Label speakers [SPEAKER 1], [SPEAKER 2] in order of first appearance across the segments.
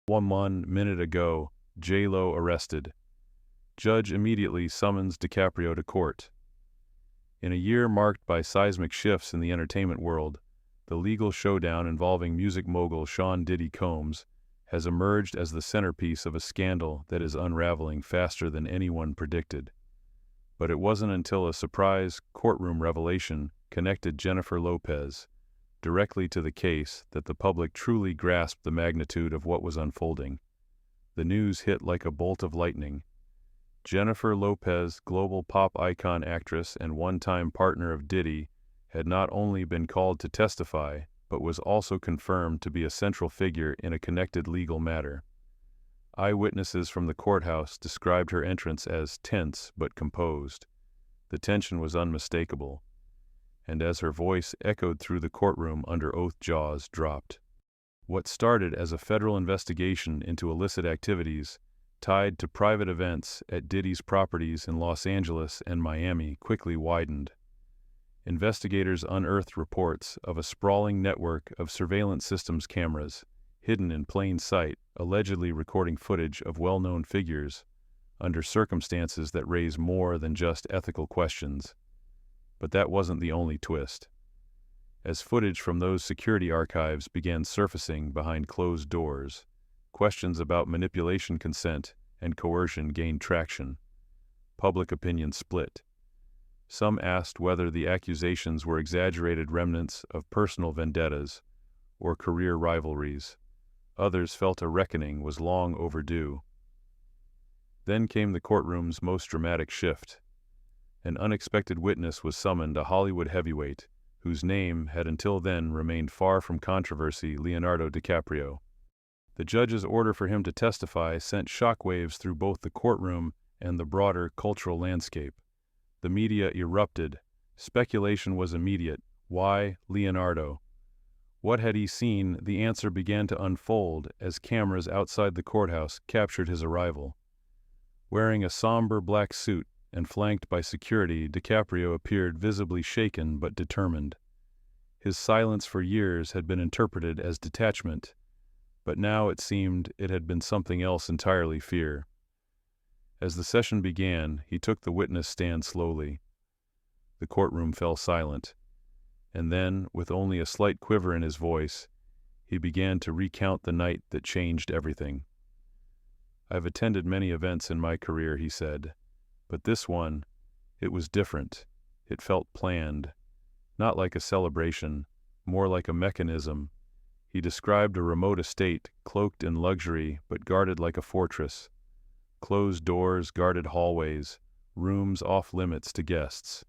[SPEAKER 1] 1 minute ago, J-Lo arrested. Judge immediately summons DiCaprio to court. In a year marked by seismic shifts in the entertainment world, the legal showdown involving music mogul Sean Diddy Combs has emerged as the centerpiece of a scandal that is unraveling faster than anyone predicted. But it wasn't until a surprise courtroom revelation connected Jennifer Lopez directly to the case that the public truly grasped the magnitude of what was unfolding. The news hit like a bolt of lightning. Jennifer Lopez, global pop icon actress and one-time partner of Diddy, had not only been called to testify, but was also confirmed to be a central figure in a connected legal matter. Eyewitnesses from the courthouse described her entrance as tense but composed. The tension was unmistakable, and as her voice echoed through the courtroom under oath, jaws dropped. What started as a federal investigation into illicit activities tied to private events at Diddy's properties in Los Angeles and Miami quickly widened. Investigators unearthed reports of a sprawling network of surveillance systems cameras, hidden in plain sight, allegedly recording footage of well-known figures under circumstances that raise more than just ethical questions. But that wasn't the only twist. As footage from those security archives began surfacing behind closed doors, questions about manipulation, consent, and coercion gained traction. Public opinion split. Some asked whether the accusations were exaggerated remnants of personal vendettas or career rivalries. Others felt a reckoning was long overdue. Then came the courtroom's most dramatic shift. An unexpected witness was summoned, a Hollywood heavyweight, whose name had until then remained far from controversy, Leonardo DiCaprio. The judge's order for him to testify sent shockwaves through both the courtroom and the broader cultural landscape. The media erupted. Speculation was immediate. Why Leonardo? What had he seen? The answer began to unfold as cameras outside the courthouse captured his arrival. Wearing a somber black suit and flanked by security, DiCaprio appeared visibly shaken but determined. His silence for years had been interpreted as detachment, but now it seemed it had been something else entirely: fear. As the session began, he took the witness stand slowly. The courtroom fell silent, and then, with only a slight quiver in his voice, he began to recount the night that changed everything. "I've attended many events in my career," he said, "but this one, it was different. It felt planned. Not like a celebration, more like a mechanism." He described a remote estate, cloaked in luxury but guarded like a fortress. Closed doors, guarded hallways, rooms off limits to guests.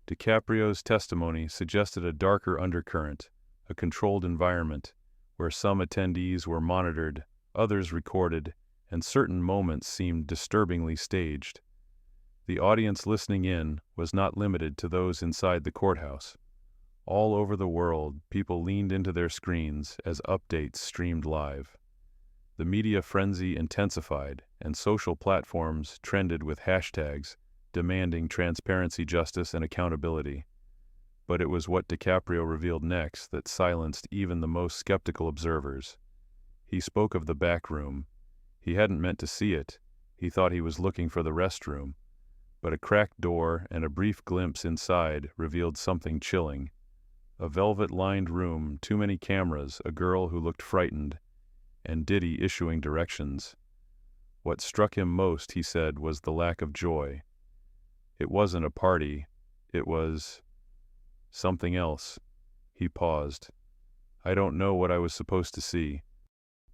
[SPEAKER 1] DiCaprio's testimony suggested a darker undercurrent, a controlled environment, where some attendees were monitored, others recorded, and certain moments seemed disturbingly staged. The audience listening in was not limited to those inside the courthouse. All over the world, people leaned into their screens as updates streamed live. The media frenzy intensified, and social platforms trended with hashtags demanding transparency, justice, and accountability. But it was what DiCaprio revealed next that silenced even the most skeptical observers. He spoke of the back room. He hadn't meant to see it. He thought he was looking for the restroom. But a cracked door and a brief glimpse inside revealed something chilling. A velvet-lined room, too many cameras, a girl who looked frightened, and Diddy issuing directions. What struck him most, he said, was the lack of joy. It wasn't a party. It was something else. He paused. "I don't know what I was supposed to see,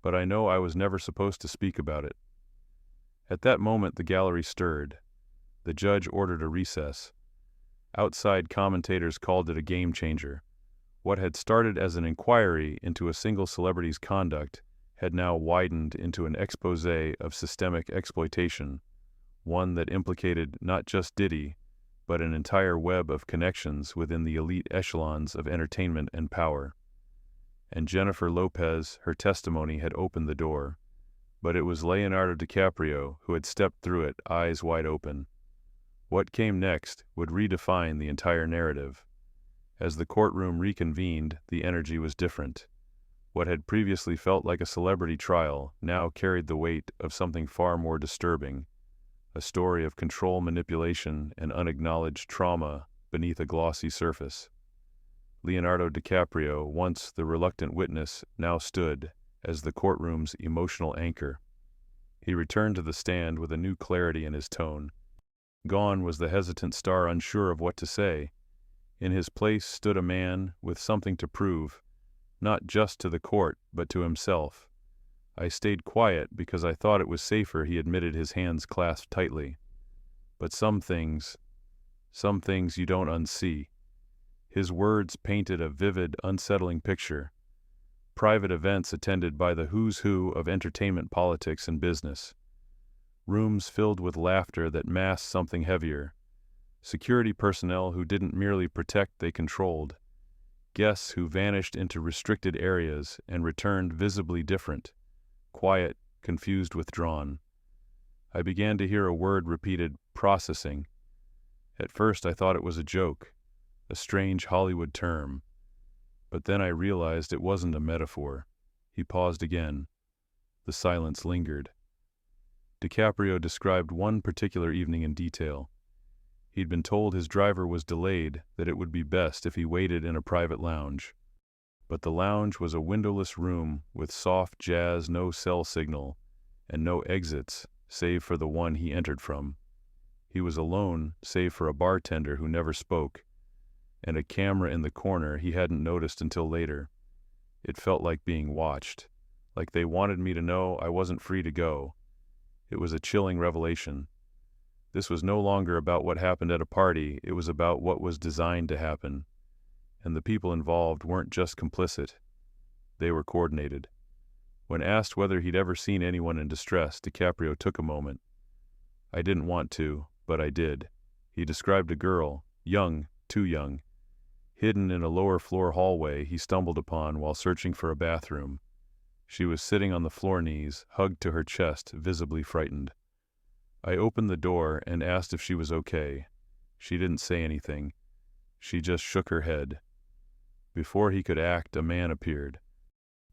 [SPEAKER 1] but I know I was never supposed to speak about it." At that moment, the gallery stirred. The judge ordered a recess. Outside commentators called it a game changer. What had started as an inquiry into a single celebrity's conduct had now widened into an exposé of systemic exploitation, one that implicated not just Diddy, but an entire web of connections within the elite echelons of entertainment and power. And Jennifer Lopez, her testimony had opened the door, but it was Leonardo DiCaprio who had stepped through it, eyes wide open. What came next would redefine the entire narrative. As the courtroom reconvened, the energy was different. What had previously felt like a celebrity trial now carried the weight of something far more disturbing, a story of control manipulation and unacknowledged trauma beneath a glossy surface. Leonardo DiCaprio, once the reluctant witness, now stood as the courtroom's emotional anchor. He returned to the stand with a new clarity in his tone. Gone was the hesitant star unsure of what to say. In his place stood a man with something to prove, not just to the court, but to himself. I stayed quiet because I thought it was safer, he admitted, his hands clasped tightly. But some things you don't unsee. His words painted a vivid, unsettling picture. Private events attended by the who's who of entertainment, politics, and business. Rooms filled with laughter that masked something heavier. Security personnel who didn't merely protect, they controlled. Guests who vanished into restricted areas and returned visibly different. Quiet, confused, withdrawn. I began to hear a word repeated, processing. At first I thought it was a joke, a strange Hollywood term. But then I realized it wasn't a metaphor. He paused again. The silence lingered. DiCaprio described one particular evening in detail. He'd been told his driver was delayed, that it would be best if he waited in a private lounge. But the lounge was a windowless room with soft jazz, no cell signal, and no exits save for the one he entered from. He was alone save for a bartender who never spoke, and a camera in the corner he hadn't noticed until later. It felt like being watched, like they wanted me to know I wasn't free to go. It was a chilling revelation. This was no longer about what happened at a party, it was about what was designed to happen. And the people involved weren't just complicit. They were coordinated. When asked whether he'd ever seen anyone in distress, DiCaprio took a moment. I didn't want to, but I did. He described a girl, young, too young, hidden in a lower floor hallway he stumbled upon while searching for a bathroom. She was sitting on the floor, knees hugged to her chest, visibly frightened. I opened the door and asked if she was okay. She didn't say anything. She just shook her head. Before he could act, a man appeared.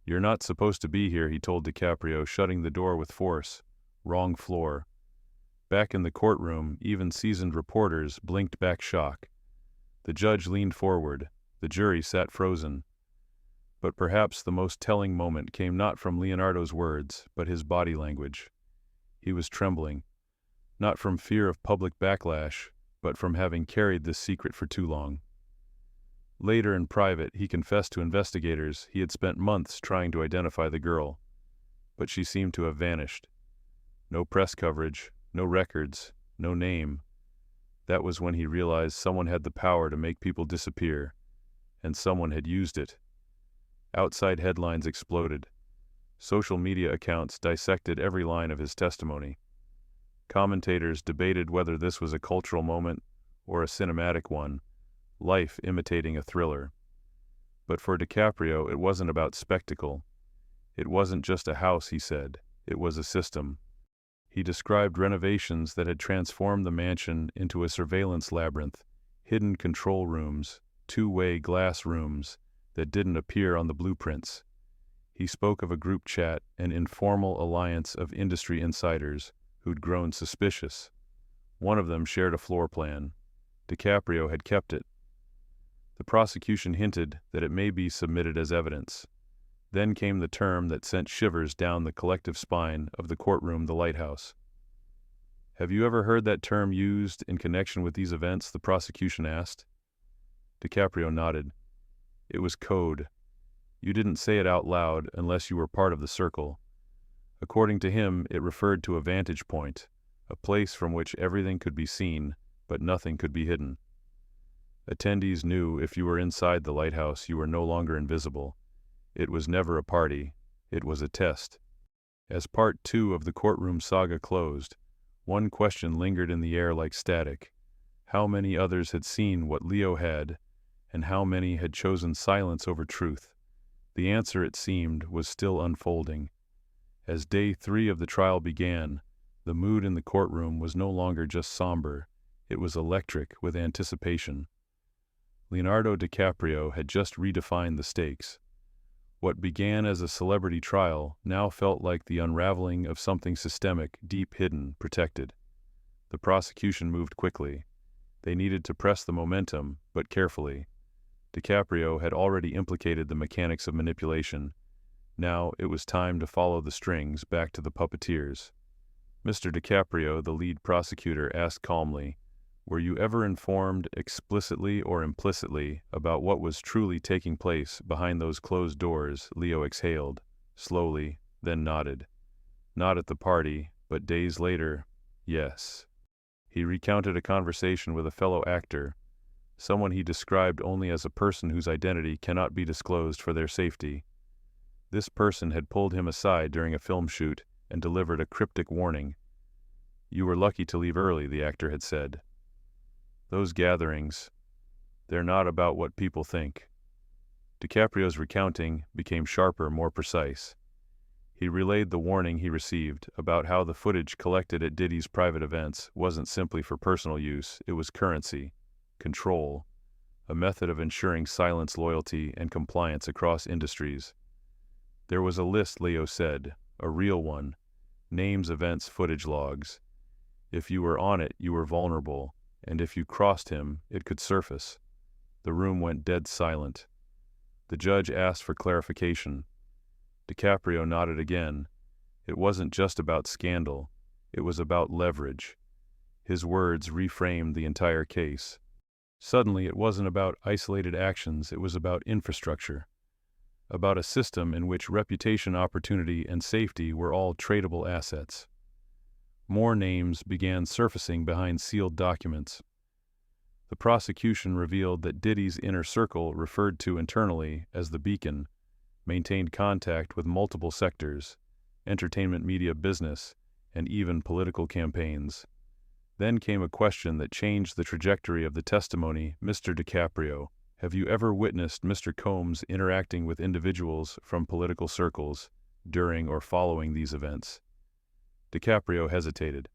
[SPEAKER 1] "You're not supposed to be here," he told DiCaprio, shutting the door with force. "Wrong floor." Back in the courtroom, even seasoned reporters blinked back shock. The judge leaned forward. The jury sat frozen. But perhaps the most telling moment came not from Leonardo's words, but his body language. He was trembling, not from fear of public backlash, but from having carried this secret for too long. Later in private, he confessed to investigators he had spent months trying to identify the girl, but she seemed to have vanished. No press coverage, no records, no name. That was when he realized someone had the power to make people disappear, and someone had used it. Outside headlines exploded. Social media accounts dissected every line of his testimony. Commentators debated whether this was a cultural moment or a cinematic one, life imitating a thriller. But for DiCaprio, it wasn't about spectacle. It wasn't just a house, he said. It was a system. He described renovations that had transformed the mansion into a surveillance labyrinth, hidden control rooms, two-way glass rooms that didn't appear on the blueprints. He spoke of a group chat, an informal alliance of industry insiders who'd grown suspicious. One of them shared a floor plan. DiCaprio had kept it. The prosecution hinted that it may be submitted as evidence. Then came the term that sent shivers down the collective spine of the courtroom, the lighthouse. "Have you ever heard that term used in connection with these events?" the prosecution asked. DiCaprio nodded. "It was code. You didn't say it out loud unless you were part of the circle." According to him, it referred to a vantage point, a place from which everything could be seen, but nothing could be hidden. Attendees knew if you were inside the lighthouse, you were no longer invisible. It was never a party. It was a test. As part 2 of the courtroom saga closed, one question lingered in the air like static. How many others had seen what Leo had, and how many had chosen silence over truth? The answer, it seemed, was still unfolding. As day 3 of the trial began, the mood in the courtroom was no longer just somber. It was electric with anticipation. Leonardo DiCaprio had just redefined the stakes. What began as a celebrity trial now felt like the unraveling of something systemic, deep hidden, protected. The prosecution moved quickly. They needed to press the momentum, but carefully. DiCaprio had already implicated the mechanics of manipulation. Now it was time to follow the strings back to the puppeteers. Mr. DiCaprio, the lead prosecutor, asked calmly, "Were you ever informed, explicitly or implicitly, about what was truly taking place behind those closed doors?" Leo exhaled, slowly, then nodded. Not at the party, but days later, yes. He recounted a conversation with a fellow actor, someone he described only as a person whose identity cannot be disclosed for their safety. This person had pulled him aside during a film shoot and delivered a cryptic warning. "You were lucky to leave early," the actor had said. "Those gatherings, they're not about what people think." DiCaprio's recounting became sharper, more precise. He relayed the warning he received about how the footage collected at Diddy's private events wasn't simply for personal use, it was currency, control, a method of ensuring silence, loyalty, and compliance across industries. There was a list, Leo said, a real one, names, events, footage logs. If you were on it, you were vulnerable, and if you crossed him, it could surface. The room went dead silent. The judge asked for clarification. DiCaprio nodded again. It wasn't just about scandal, it was about leverage. His words reframed the entire case. Suddenly, it wasn't about isolated actions, it was about infrastructure. About a system in which reputation, opportunity, and safety were all tradable assets. More names began surfacing behind sealed documents. The prosecution revealed that Diddy's inner circle, referred to internally as the Beacon, maintained contact with multiple sectors, entertainment, media, business, and even political campaigns. Then came a question that changed the trajectory of the testimony. "Mr. DiCaprio, have you ever witnessed Mr. Combs interacting with individuals from political circles during or following these events?" DiCaprio hesitated.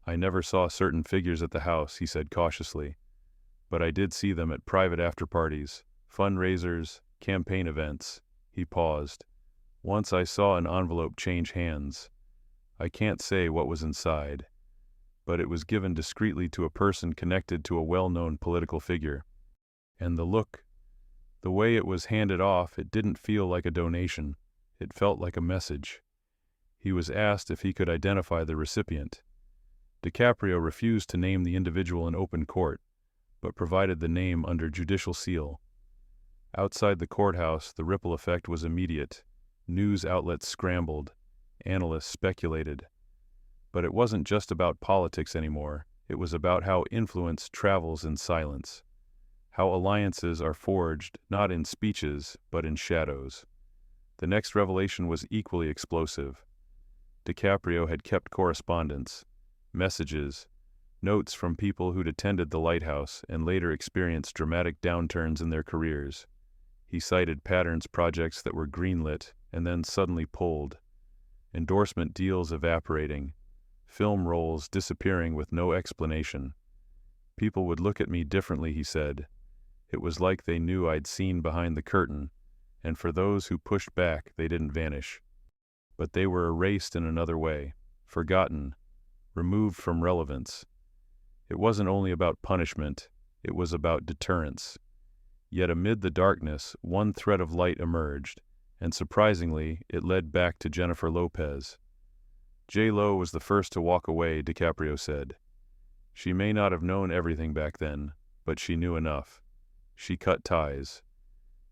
[SPEAKER 1] "I never saw certain figures at the house," he said cautiously, "but I did see them at private after-parties, fundraisers, campaign events." He paused. "Once I saw an envelope change hands. I can't say what was inside, but it was given discreetly to a person connected to a well-known political figure. And the look, the way it was handed off, it didn't feel like a donation. It felt like a message." He was asked if he could identify the recipient. DiCaprio refused to name the individual in open court, but provided the name under judicial seal. Outside the courthouse, the ripple effect was immediate. News outlets scrambled. Analysts speculated. But it wasn't just about politics anymore. It was about how influence travels in silence. How alliances are forged not in speeches, but in shadows. The next revelation was equally explosive. DiCaprio had kept correspondence, messages, notes from people who'd attended the lighthouse and later experienced dramatic downturns in their careers. He cited patterns, projects that were greenlit and then suddenly pulled, endorsement deals evaporating, film roles disappearing with no explanation. "People would look at me differently," he said. "It was like they knew I'd seen behind the curtain, and for those who pushed back, they didn't vanish. But they were erased in another way, forgotten, removed from relevance. It wasn't only about punishment, it was about deterrence." Yet amid the darkness, one thread of light emerged, and surprisingly, it led back to Jennifer Lopez. "J-Lo was the first to walk away," DiCaprio said. "She may not have known everything back then, but she knew enough. She cut ties.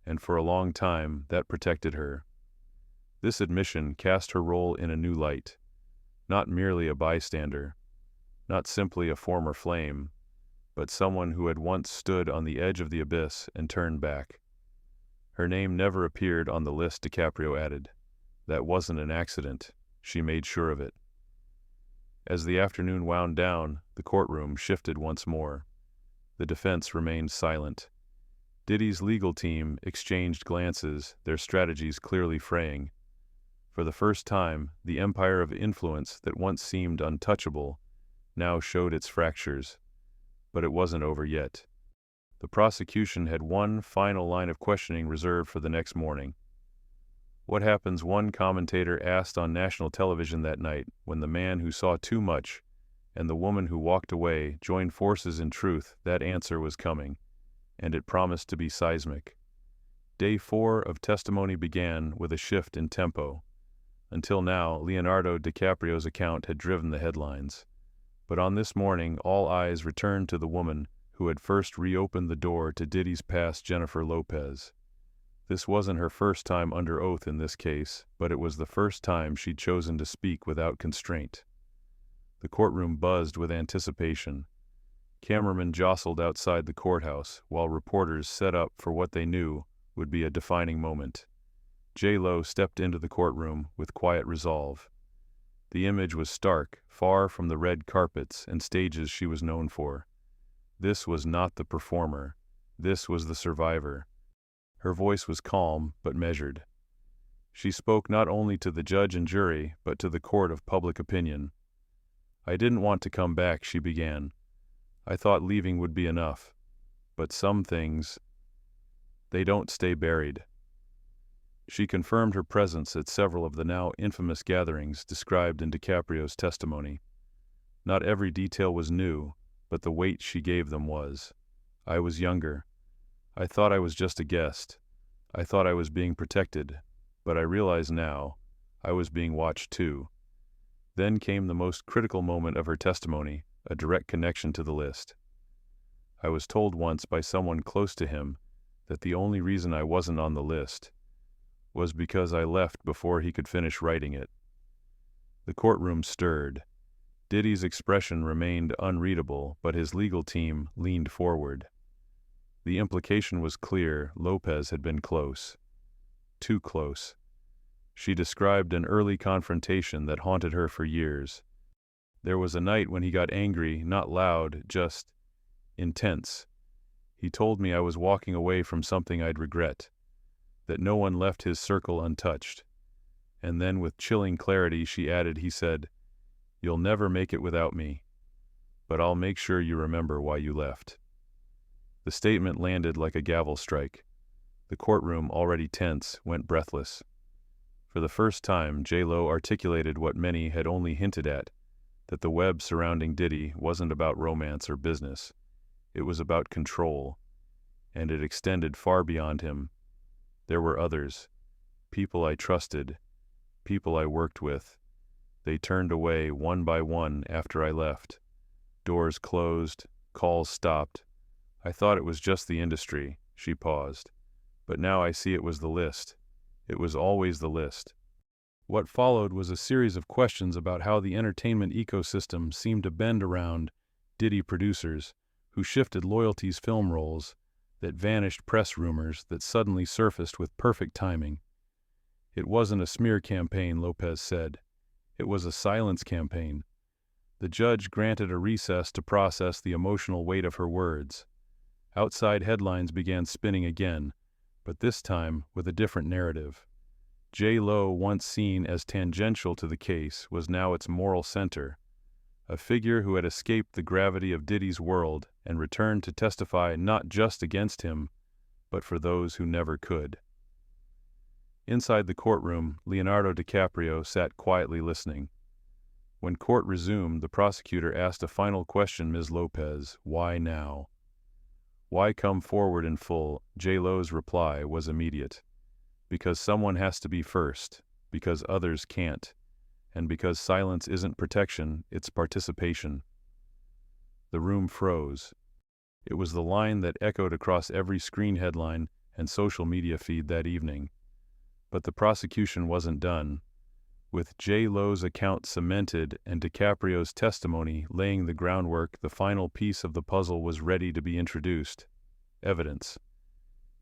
[SPEAKER 1] And for a long time, that protected her." This admission cast her role in a new light. Not merely a bystander, not simply a former flame, but someone who had once stood on the edge of the abyss and turned back. Her name never appeared on the list, DiCaprio added. That wasn't an accident. She made sure of it. As the afternoon wound down, the courtroom shifted once more. The defense remained silent. Diddy's legal team exchanged glances, their strategies clearly fraying. For the first time, the empire of influence that once seemed untouchable now showed its fractures. But it wasn't over yet. The prosecution had one final line of questioning reserved for the next morning. What happens? One commentator asked on national television that night when the man who saw too much and the woman who walked away joined forces. In truth, that answer was coming, and it promised to be seismic. Day 4 of testimony began with a shift in tempo. Until now, Leonardo DiCaprio's account had driven the headlines. But on this morning, all eyes returned to the woman who had first reopened the door to Diddy's past, Jennifer Lopez. This wasn't her first time under oath in this case, but it was the first time she'd chosen to speak without constraint. The courtroom buzzed with anticipation. Cameramen jostled outside the courthouse, while reporters set up for what they knew would be a defining moment. J-Lo stepped into the courtroom with quiet resolve. The image was stark, far from the red carpets and stages she was known for. This was not the performer. This was the survivor. Her voice was calm but measured. She spoke not only to the judge and jury, but to the court of public opinion. "I didn't want to come back," she began. "I thought leaving would be enough. But some things, they don't stay buried." She confirmed her presence at several of the now infamous gatherings described in DiCaprio's testimony. Not every detail was new, but the weight she gave them was. "I was younger. I thought I was just a guest. I thought I was being protected, but I realize now I was being watched too." Then came the most critical moment of her testimony, a direct connection to the list. "I was told once by someone close to him that the only reason I wasn't on the list was because I left before he could finish writing it." The courtroom stirred. Diddy's expression remained unreadable, but his legal team leaned forward. The implication was clear: Lopez had been close. Too close. She described an early confrontation that haunted her for years. "There was a night when he got angry, not loud, just intense. He told me I was walking away from something I'd regret, that no one left his circle untouched." And then with chilling clarity she added, he said, "You'll never make it without me, but I'll make sure you remember why you left." The statement landed like a gavel strike. The courtroom, already tense, went breathless. For the first time, J-Lo articulated what many had only hinted at, that the web surrounding Diddy wasn't about romance or business. It was about control, and it extended far beyond him. "There were others, people I trusted, people I worked with. They turned away one by one after I left. Doors closed, calls stopped. I thought it was just the industry." She paused. "But now I see it was the list. It was always the list." What followed was a series of questions about how the entertainment ecosystem seemed to bend around Diddy producers, who shifted loyalties, film roles that vanished, press rumors that suddenly surfaced with perfect timing. "It wasn't a smear campaign," Lopez said. "It was a silence campaign." The judge granted a recess to process the emotional weight of her words. Outside headlines began spinning again, but this time with a different narrative. J-Lo, once seen as tangential to the case, was now its moral center, a figure who had escaped the gravity of Diddy's world and returned to testify not just against him, but for those who never could. Inside the courtroom, Leonardo DiCaprio sat quietly listening. When court resumed, the prosecutor asked a final question. "Ms. Lopez, why now? Why come forward in full?" J-Lo's reply was immediate. "Because someone has to be first, because others can't, and because silence isn't protection, it's participation." The room froze. It was the line that echoed across every screen headline and social media feed that evening. But the prosecution wasn't done. With J-Lo's account cemented and DiCaprio's testimony laying the groundwork, the final piece of the puzzle was ready to be introduced: evidence.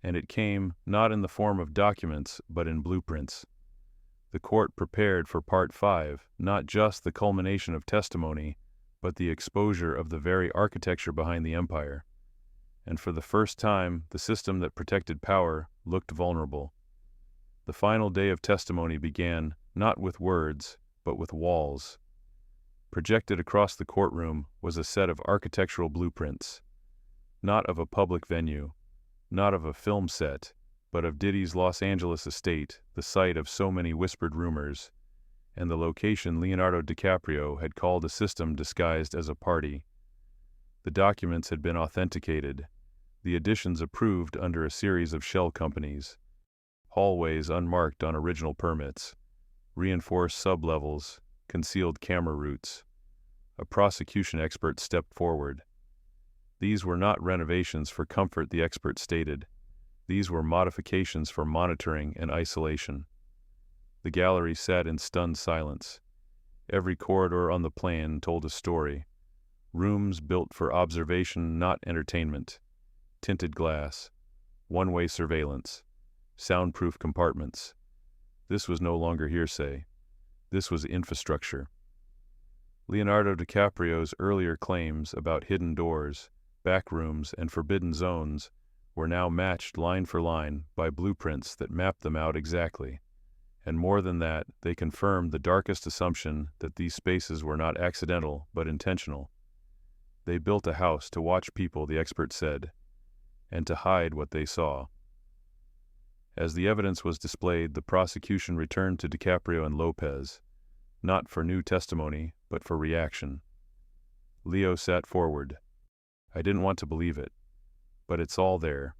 [SPEAKER 1] And it came, not in the form of documents, but in blueprints. The court prepared for Part 5, not just the culmination of testimony, but the exposure of the very architecture behind the empire. And for the first time, the system that protected power looked vulnerable. The final day of testimony began, not with words, but with walls. Projected across the courtroom was a set of architectural blueprints, not of a public venue, not of a film set, but of Diddy's Los Angeles estate, the site of so many whispered rumors, and the location Leonardo DiCaprio had called a system disguised as a party. The documents had been authenticated, the additions approved under a series of shell companies, hallways unmarked on original permits, reinforced sublevels, concealed camera routes. A prosecution expert stepped forward. These were not renovations for comfort, the expert stated. These were modifications for monitoring and isolation. The gallery sat in stunned silence. Every corridor on the plan told a story. Rooms built for observation, not entertainment. Tinted glass, one-way surveillance, soundproof compartments. This was no longer hearsay. This was infrastructure. Leonardo DiCaprio's earlier claims about hidden doors, back rooms, and forbidden zones were now matched line for line by blueprints that mapped them out exactly. And more than that, they confirmed the darkest assumption that these spaces were not accidental but intentional. They built a house to watch people, the expert said, and to hide what they saw. As the evidence was displayed, the prosecution returned to DiCaprio and Lopez, not for new testimony, but for reaction. Leo sat forward. I didn't want to believe it, but it's all there.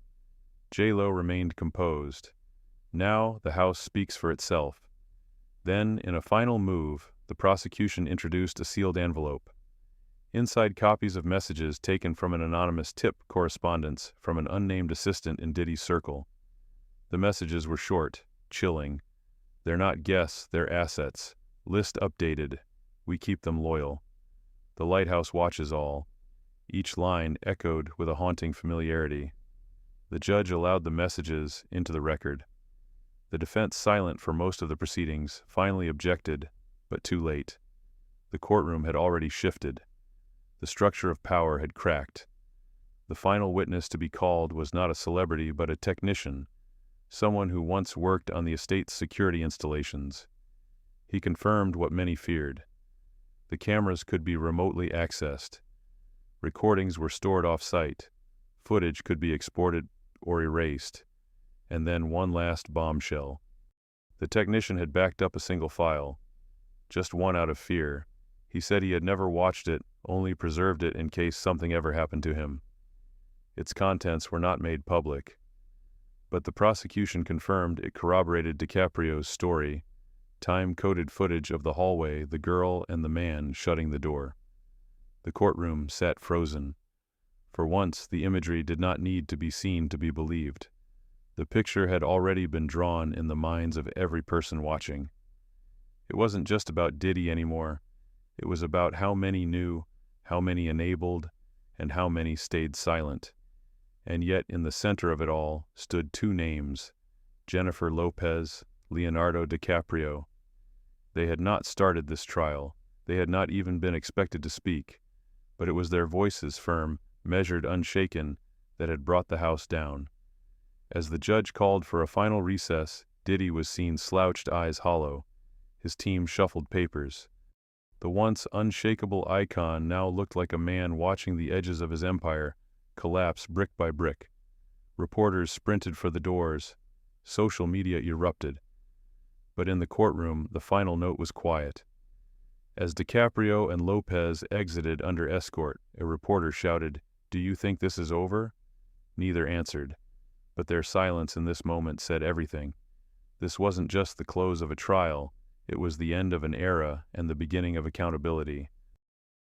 [SPEAKER 1] J-Lo remained composed. Now the house speaks for itself. Then, in a final move, the prosecution introduced a sealed envelope. Inside, copies of messages taken from an anonymous tip correspondence from an unnamed assistant in Diddy's circle. The messages were short, chilling. They're not guests, they're assets. List updated. We keep them loyal. The lighthouse watches all. Each line echoed with a haunting familiarity. The judge allowed the messages into the record. The defense, silent for most of the proceedings, finally objected, but too late. The courtroom had already shifted. The structure of power had cracked. The final witness to be called was not a celebrity but a technician, someone who once worked on the estate's security installations. He confirmed what many feared. The cameras could be remotely accessed. Recordings were stored off-site. Footage could be exported or erased. And then one last bombshell. The technician had backed up a single file. Just one out of fear. He said he had never watched it, only preserved it in case something ever happened to him. Its contents were not made public. But the prosecution confirmed it corroborated DiCaprio's story. Time-coded footage of the hallway, the girl, and the man shutting the door. The courtroom sat frozen. For once, the imagery did not need to be seen to be believed. The picture had already been drawn in the minds of every person watching. It wasn't just about Diddy anymore. It was about how many knew, how many enabled, and how many stayed silent. And yet, in the center of it all, stood two names, Jennifer Lopez, Leonardo DiCaprio. They had not started this trial. They had not even been expected to speak. But it was their voices, firm, measured, unshaken, that had brought the house down. As the judge called for a final recess, Diddy was seen, slouched, eyes hollow. His team shuffled papers. The once unshakable icon now looked like a man watching the edges of his empire collapse brick by brick. Reporters sprinted for the doors. Social media erupted. But in the courtroom, the final note was quiet. As DiCaprio and Lopez exited under escort, a reporter shouted, "Do you think this is over?" Neither answered. But their silence in this moment said everything. This wasn't just the close of a trial, it was the end of an era and the beginning of accountability.